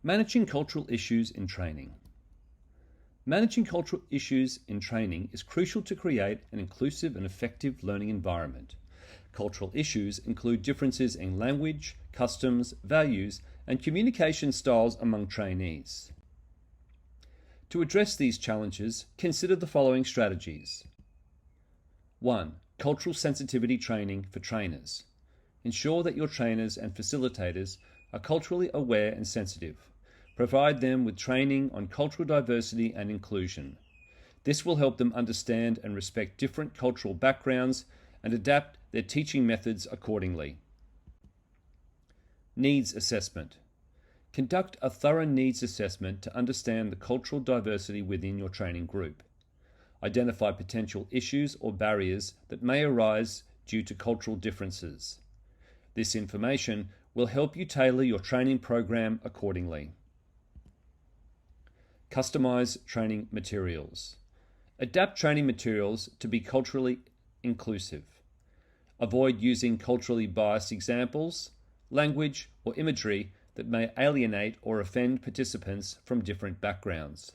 Managing cultural issues in training. Managing cultural issues in training is crucial to create an inclusive and effective learning environment. Cultural issues include differences in language, customs, values, and communication styles among trainees. To address these challenges, consider the following strategies. 1. Cultural sensitivity training for trainers. Ensure that your trainers and facilitators are culturally aware and sensitive. Provide them with training on cultural diversity and inclusion. This will help them understand and respect different cultural backgrounds and adapt their teaching methods accordingly. Needs assessment. Conduct a thorough needs assessment to understand the cultural diversity within your training group. Identify potential issues or barriers that may arise due to cultural differences. This information will help you tailor your training program accordingly. Customize training materials. Adapt training materials to be culturally inclusive. Avoid using culturally biased examples, language, or imagery that may alienate or offend participants from different backgrounds.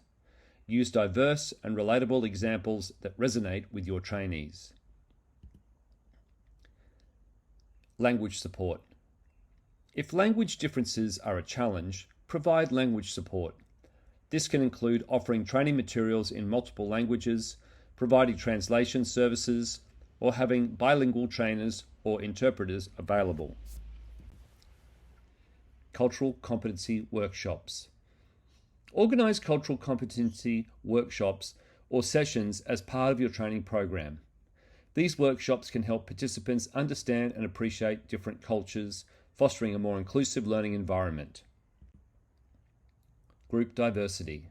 Use diverse and relatable examples that resonate with your trainees. Language support. If language differences are a challenge, provide language support. This can include offering training materials in multiple languages, providing translation services, or having bilingual trainers or interpreters available. Cultural competency workshops. Organize cultural competency workshops or sessions as part of your training program. These workshops can help participants understand and appreciate different cultures, fostering a more inclusive learning environment. Group diversity.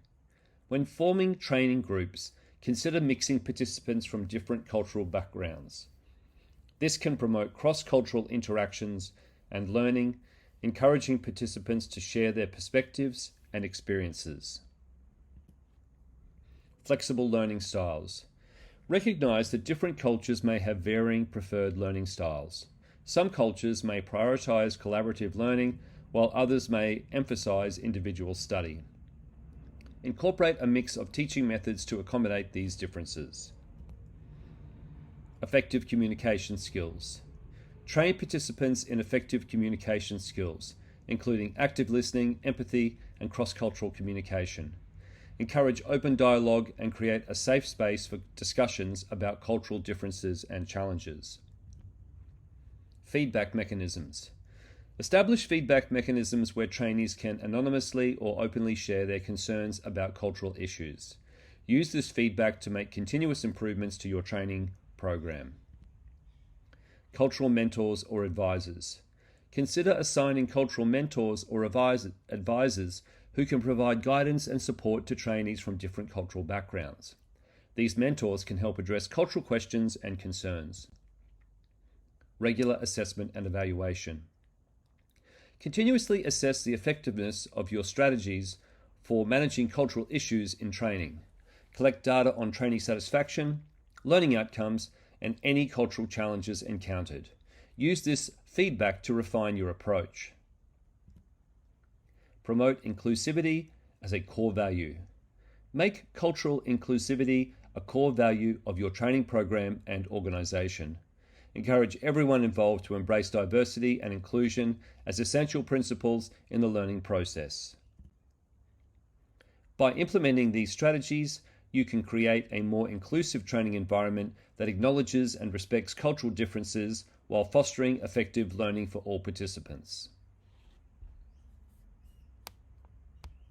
When forming training groups, consider mixing participants from different cultural backgrounds. This can promote cross-cultural interactions and learning, encouraging participants to share their perspectives and experiences. Flexible learning styles. Recognize that different cultures may have varying preferred learning styles. Some cultures may prioritize collaborative learning, while others may emphasize individual study. Incorporate a mix of teaching methods to accommodate these differences. Effective communication skills. Train participants in effective communication skills, including active listening, empathy, and cross-cultural communication. Encourage open dialogue and create a safe space for discussions about cultural differences and challenges. Feedback mechanisms. Establish feedback mechanisms where trainees can anonymously or openly share their concerns about cultural issues. Use this feedback to make continuous improvements to your training program. Cultural mentors or advisors. Consider assigning cultural mentors or advisors who can provide guidance and support to trainees from different cultural backgrounds. These mentors can help address cultural questions and concerns. Regular assessment and evaluation. Continuously assess the effectiveness of your strategies for managing cultural issues in training. Collect data on trainee satisfaction, learning outcomes, and any cultural challenges encountered. Use this feedback to refine your approach. Promote inclusivity as a core value. Make cultural inclusivity a core value of your training program and organization. Encourage everyone involved to embrace diversity and inclusion as essential principles in the learning process. By implementing these strategies, you can create a more inclusive training environment that acknowledges and respects cultural differences while fostering effective learning for all participants.